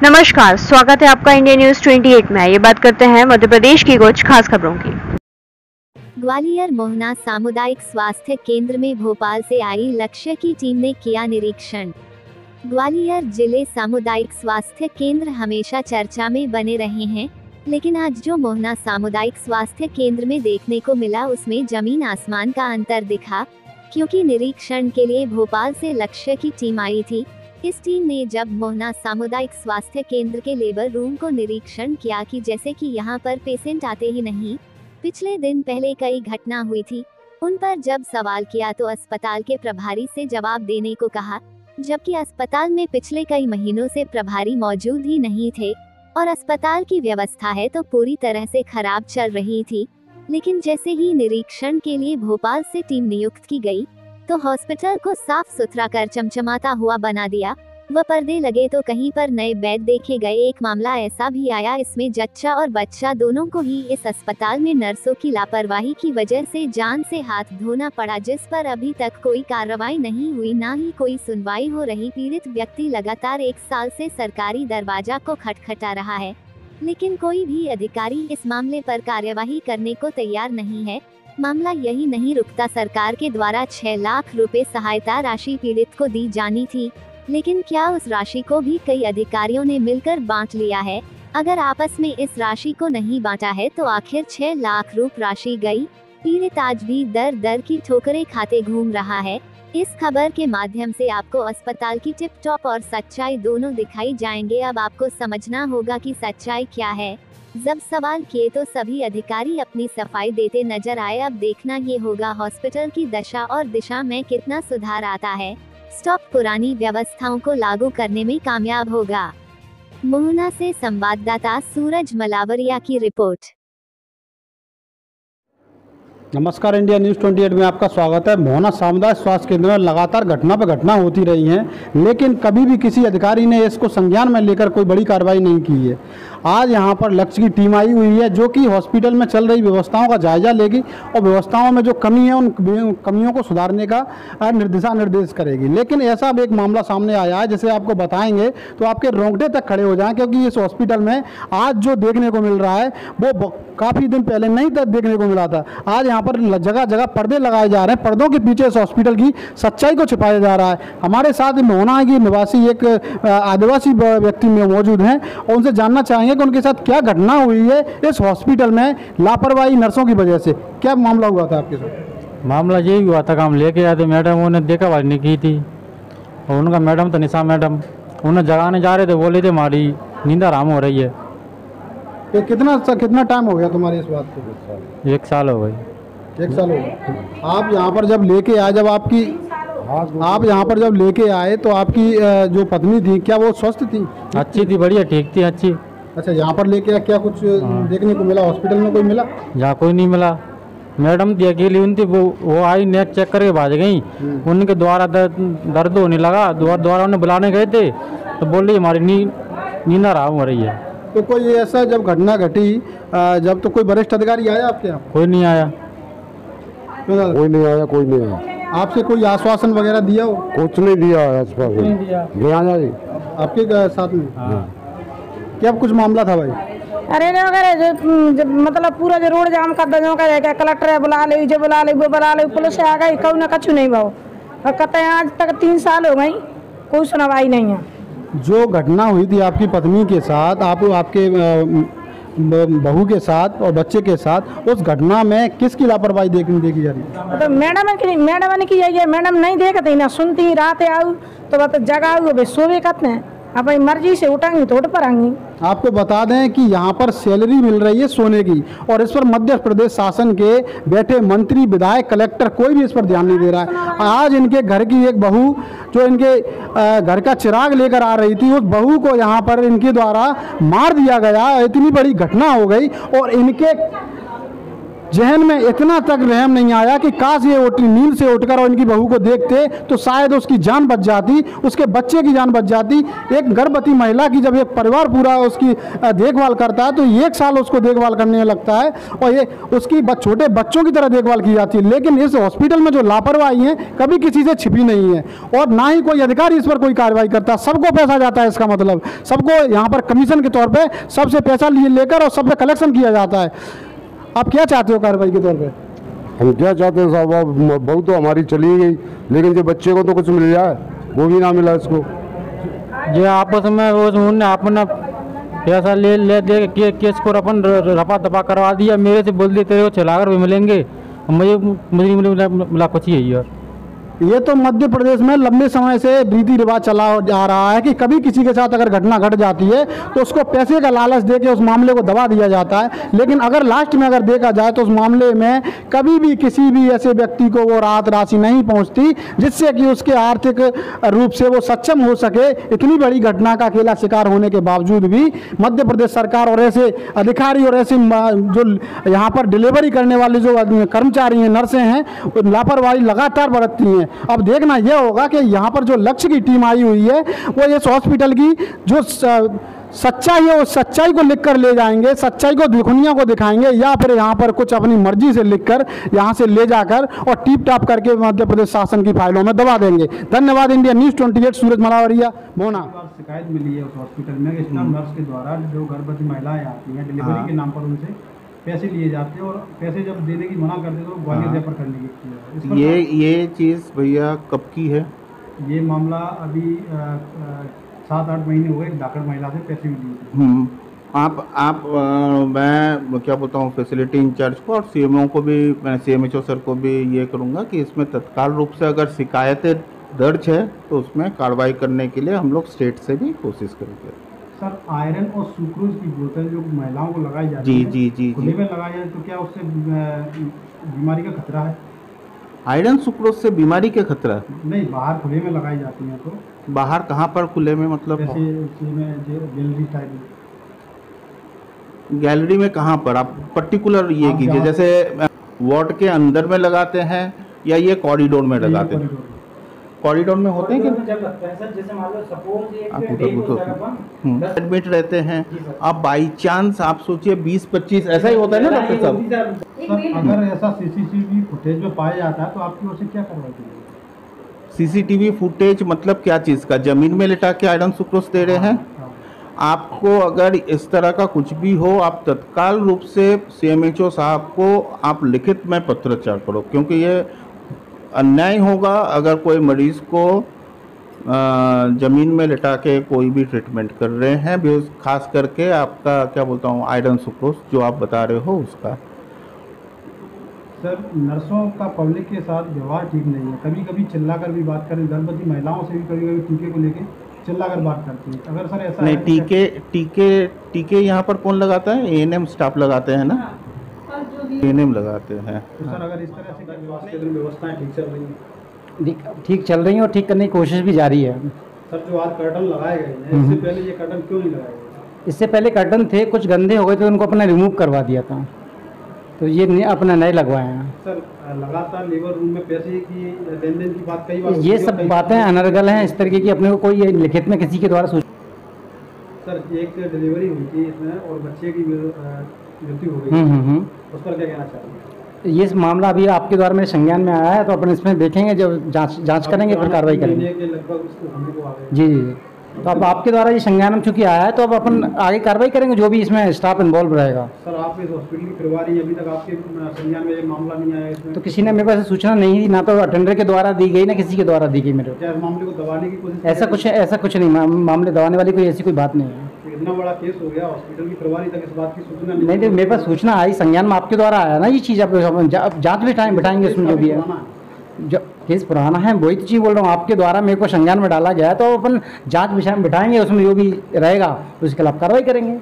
नमस्कार, स्वागत है आपका इंडिया न्यूज 28 में। ये बात करते हैं मध्य प्रदेश की कुछ खास खबरों की। ग्वालियर मोहना सामुदायिक स्वास्थ्य केंद्र में भोपाल से आई लक्ष्य की टीम ने किया निरीक्षण। ग्वालियर जिले सामुदायिक स्वास्थ्य केंद्र हमेशा चर्चा में बने रहे हैं, लेकिन आज जो मोहना सामुदायिक स्वास्थ्य केंद्र में देखने को मिला उसमें जमीन आसमान का अंतर दिखा, क्योंकि निरीक्षण के लिए भोपाल से लक्ष्य की टीम आई थी। इस टीम ने जब मोहना सामुदायिक स्वास्थ्य केंद्र के लेबर रूम को निरीक्षण किया कि जैसे कि यहाँ पर पेशेंट आते ही नहीं, पिछले दिन पहले कई घटना हुई थी। उन पर जब सवाल किया तो अस्पताल के प्रभारी से जवाब देने को कहा, जबकि अस्पताल में पिछले कई महीनों से प्रभारी मौजूद ही नहीं थे और अस्पताल की व्यवस्था है तो पूरी तरह से खराब चल रही थी। लेकिन जैसे ही निरीक्षण के लिए भोपाल से टीम नियुक्त की गई तो हॉस्पिटल को साफ सुथरा कर चमचमाता हुआ बना दिया। वह पर्दे लगे तो कहीं पर नए बेड देखे गए। एक मामला ऐसा भी आया, इसमें जच्चा और बच्चा दोनों को ही इस अस्पताल में नर्सों की लापरवाही की वजह से जान से हाथ धोना पड़ा, जिस पर अभी तक कोई कार्रवाई नहीं हुई, ना ही कोई सुनवाई हो रही। पीड़ित व्यक्ति लगातार 1 साल से सरकारी दरवाजा को खटखटा रहा है, लेकिन कोई भी अधिकारी इस मामले पर कार्यवाही करने को तैयार नहीं है। मामला यही नहीं रुकता, सरकार के द्वारा 6 लाख रुपए सहायता राशि पीड़ित को दी जानी थी, लेकिन क्या उस राशि को भी कई अधिकारियों ने मिलकर बांट लिया है? अगर आपस में इस राशि को नहीं बांटा है तो आखिर 6 लाख रुपए राशि गई? पीड़ित आज भी दर दर की ठोकरें खाते घूम रहा है। इस खबर के माध्यम से आपको अस्पताल की टिप टॉप और सच्चाई दोनों दिखाई जाएंगे। अब आपको समझना होगा कि सच्चाई क्या है। जब सवाल किए तो सभी अधिकारी अपनी सफाई देते नजर आए। अब देखना ये होगा हॉस्पिटल की दशा और दिशा में कितना सुधार आता है। स्टॉप पुरानी व्यवस्थाओं को लागू करने में कामयाब होगा। मोहना से संवाददाता सूरज मलावरिया की रिपोर्ट। नमस्कार, इंडिया न्यूज़ 28 में आपका स्वागत है। मोहना सामुदायिक स्वास्थ्य केंद्र में लगातार घटना पर घटना होती रही हैं, लेकिन कभी भी किसी अधिकारी ने इसको संज्ञान में लेकर कोई बड़ी कार्रवाई नहीं की है। आज यहां पर लक्ष्य की टीम आई हुई है, जो कि हॉस्पिटल में चल रही व्यवस्थाओं का जायजा लेगी और व्यवस्थाओं में जो कमी है उन कमियों को सुधारने का दिशा निर्देश करेगी। लेकिन ऐसा अब एक मामला सामने आया है जिसे आपको बताएंगे तो आपके रोंगटे तक खड़े हो जाएं, क्योंकि इस हॉस्पिटल में आज जो देखने को मिल रहा है वो काफ़ी दिन पहले नहीं तक देखने को मिला था। आज यहाँ पर जगह जगह पर्दे लगाए जा रहे हैं, पर्दों के पीछे इस हॉस्पिटल की सच्चाई को छिपाया जा रहा है। हमारे साथ मोहना की निवासी एक आदिवासी व्यक्ति में मौजूद हैं और उनसे जानना चाहेंगे कि उनके साथ क्या घटना हुई है इस हॉस्पिटल में लापरवाही नर्सों की वजह से। क्या मामला हुआ था आपके साथ? मामला यही हुआ था कि हम लेके आए थे, मैडम उन्होंने देखा भाई नहीं की थी और उनका मैडम तो निशा मैडम, उन्हें जगाने जा रहे थे, बोले थे हमारी नींद आराम हो रही है। तो कितना टाइम हो गया तुम्हारी इस बात को? 1 साल हो गई। 1 साल हो गया। आप यहाँ पर जब लेके आए, आप यहाँ पर जब लेके आए तो आपकी जो पत्नी थी, क्या वो स्वस्थ थी? अच्छी थी, बढ़िया, ठीक थी, अच्छी। अच्छा, यहाँ पर लेके आए, क्या कुछ देखने को मिला? हॉस्पिटल में कोई मिला? यहाँ कोई नहीं मिला। मैडम थी अकेली, उनकी वो आई, नेट चेक करके भाग गई। उनके द्वारा दर्द होने लगा, द्वारा उन्हें बुलाने गए थे तो बोल रही हमारी नींद आराम हो रही है। तो कोई ऐसा जब घटना घटी जब, तो कोई वरिष्ठ अधिकारी आया आपके यहाँ? कोई नहीं आया। कोई नहीं आया। आपसे कोई आश्वासन वगैरह दिया हो? कुछ नहीं दिया आपके साथ में? क्या कुछ मामला था भाई? अरे ना अगर मतलब पूरा जो रोड जाम कर दो, कलेक्टर बुला ले, जो बुला ले, वो बुला ले, पुलिस आ गई, कहूँ ना कछु नहीं भाव। और कहते हैं आज तक 3 साल हो गई, कोई सुनवाई नहीं है। जो घटना हुई थी आपकी पत्नी के साथ, आपके बहू के साथ और बच्चे के साथ, उस घटना में किसकी लापरवाही देखी जा रही है? तो मैडम ने की है। मैडम नहीं देखती ना सुनती, रात आऊ तो बस जगाऊ सोवे कहते हैं, अपनी मर्जी से उठाएंगी तो उठ पड़ेंगी। आपको बता दें कि यहाँ पर सैलरी मिल रही है सोने की, और इस पर मध्य प्रदेश शासन के बैठे मंत्री, विधायक, कलेक्टर कोई भी इस पर ध्यान नहीं दे रहा है। आज इनके घर की एक बहू जो इनके घर का चिराग लेकर आ रही थी, उस बहू को यहाँ पर इनके द्वारा मार दिया गया। इतनी बड़ी घटना हो गई और इनके जहन में इतना तक रहम नहीं आया कि काश ये नींद से उठकर और इनकी बहू को देखते तो शायद उसकी जान बच जाती, उसके बच्चे की जान बच जाती। एक गर्भवती महिला की जब एक परिवार पूरा उसकी देखभाल करता है तो 1 साल उसको देखभाल करने में लगता है और ये उसकी छोटे बच्चों की तरह देखभाल की जाती है। लेकिन इस हॉस्पिटल में जो लापरवाही है कभी किसी से छिपी नहीं है और ना ही कोई अधिकारी इस पर कोई कार्रवाई करता। सबको पैसा जाता है, इसका मतलब सबको यहाँ पर कमीशन के तौर पे सबसे पैसा लेकर और सब पे कलेक्शन किया जाता है। आप क्या चाहते हो कार्रवाई के तौर पे? हम क्या चाहते हैं साहब, बहू तो हमारी चली गई, लेकिन जो बच्चे को तो कुछ मिल जाए वो भी ना मिला इसको। जो आपस में उन्होंने अपना पैसा ले दे के केस को अपन रफा दफा करवा दिया। मेरे से बोल दिए तेरे को 6 लाख रुपये मिलेंगे, मुझे मिला कुछ ही यार। ये तो मध्य प्रदेश में लंबे समय से रीति रिवाज चला जा रहा है कि कभी किसी के साथ अगर घटना घट जाती है तो उसको पैसे का लालच देके उस मामले को दबा दिया जाता है। लेकिन अगर लास्ट में अगर देखा जाए तो उस मामले में कभी भी किसी भी ऐसे व्यक्ति को वो राहत राशि नहीं पहुंचती जिससे कि उसके आर्थिक रूप से वो सक्षम हो सके। इतनी बड़ी घटना का अकेला शिकार होने के बावजूद भी मध्य प्रदेश सरकार और ऐसे अधिकारी और ऐसे जो यहाँ पर डिलीवरी करने वाले जो कर्मचारी हैं, नर्सें हैं, लापरवाही लगातार बरतती हैं। अब देखना यह होगा कि यहाँ पर जो लक्ष्य की टीम आई हुई है वो इस हॉस्पिटल की जो सच्चाई है उस सच्चाई को लिखकर ले जाएंगे, सच्चाई को दुनिया को दिखाएंगे, या फिर यहाँ पर कुछ अपनी मर्जी से लिखकर यहाँ से ले जाकर और टीप टाप करके मध्य प्रदेश शासन की फाइलों में दबा देंगे। धन्यवाद। इंडिया न्यूज़ 28, सूरज मलावरिया, मोना। शिकायत मिली है उस हॉस्पिटल में कि नर्स के द्वारा जो गर्भवती महिलाएं आती हैं डिलीवरी के नाम पर उनसे पैसे लिए जाते हैं और पैसे जब देने की मना करते तो ग्वालियर रेफर करने की। ये चीज़ भैया कब की है? ये मामला अभी 7-8 महीने हुए। एक डॉक्टर महिला से पैसे भी लिए। आप मैं क्या बोलता हूँ फैसिलिटी इंचार्ज को और सीएमओ को भी, मैं सीएमएचओ सर को भी ये करूँगा कि इसमें तत्काल रूप से अगर शिकायतें दर्ज है तो उसमें कार्रवाई करने के लिए हम लोग स्टेट से भी कोशिश करेंगे। सर, आयरन और सुक्रोज की बोतल जो महिलाओं को लगाई जाती है, जी खुले में लगाई जाए तो क्या उससे बीमारी का खतरा है? आयरन सुक्रोज से बीमारी का खतरा है? नहीं, बाहर खुले में लगाई जाती हैं तो। बाहर कहाँ पर खुले में? मतलब गैलरी टाइप। गैलरी में कहाँ पर? आप पर्टिकुलर ये कीजिए, जैसे वार्ड के अंदर में लगाते हैं या ये कॉरिडोर में लगाते हैं? कॉरिडोर में होते हैं कि एडमिट रहते हैं। आप बाई चांस आप सोचिए 20-25 ऐसा ही होता है ना डॉक्टर साहब? अगर ऐसा सीसीटीवी फुटेज में पाया जाता है तो आपकी ओर से क्या कार्रवाई करेंगे? सीसीटीवी फुटेज मतलब क्या चीज़ का? जमीन में लिटा के आयरन सुक्रोज दे रहे हैं? आपको अगर इस तरह का कुछ भी हो आप तत्काल रूप से सीएमएचओ साहब को आप लिखित में पत्राचार करो, क्योंकि ये अन्याय होगा अगर कोई मरीज को ज़मीन में लिटा के कोई भी ट्रीटमेंट कर रहे हैं, भी खास करके आपका क्या बोलता हूँ आयरन सुक्रोज जो आप बता रहे हो उसका। सर, नर्सों का पब्लिक के साथ व्यवहार ठीक नहीं है। कभी कभी चिल्लाकर भी बात करें, गर्भवती महिलाओं से भी कभी कभी टीके को लेके चिल्लाकर बात करती है। अगर सर ऐसा नहीं, टीके यहाँ पर कौन लगाता है? एएनएम स्टाफ लगाते हैं ना, एएनएम लगाते हैं। तो सर अगर इस तरह से व्यवस्थाएं ठीक चल रही हैं? ठीक चल रही हैं और ठीक करने की कोशिश भी जारी है। सर, जो आज कर्टन लगाए गए हैं इससे पहले ये कर्टन क्यों नहीं लगाए गए? इससे पहले कर्टन थे, कुछ गंदे हो गए तो उनको अपना रिमूव करवा दिया था, तो ये अपना नए लगवाए हैं। सर, लगातार लेबर रूम में पैसे की लेन देन की बात कई बार ये सब बातें अनर्गल हैं इस तरीके की, अपने को कोई लिखित में किसी के द्वारा सर, एक डिलीवरी हुई थी इसमें और बच्चे की मृत्यु हो गई, उस पर क्या कहना चाहेंगे? ये मामला अभी आपके द्वारा मेरे संज्ञान में आया है, तो अपन इसमें देखेंगे, जब जांच करेंगे फिर कार्रवाई करेंगे। जी जी, तो अब आपके द्वारा ये संज्ञान में चूँकि आया है तो अब अपन आगे कार्रवाई करेंगे, जो भी इसमें स्टाफ इन्वॉल्व रहेगा। सर, आप इस हॉस्पिटल की प्रभारी, अभी तक आपके संज्ञान में ये मामला नहीं आया इसमें? तो किसी ने मेरे पास सूचना नहीं दी, ना तो अटेंडर के द्वारा दी गई, ना किसी के द्वारा दी गई मेरे को। मामले को दबाने की कोशिश? ऐसा कुछ नहीं, मामले दबाने वाली कोई ऐसी कोई बात नहीं है। इतना बड़ा केस हो गया, हॉस्पिटल की प्रभारी तक इस बात की सूचना नहीं, मेरे पास सूचना आई, संज्ञान में आपके द्वारा आया ना ये चीज़। अब जाँच बिठाएंगे उसमें जो भी है, जो केस पुराना है वही तो चीज़ बोल रहा हूँ, आपके द्वारा मेरे को संज्ञान में डाला गया है, तो अपन जांच बिठाएंगे, उसमें जो भी रहेगा उसके खिलाफ कार्रवाई करेंगे।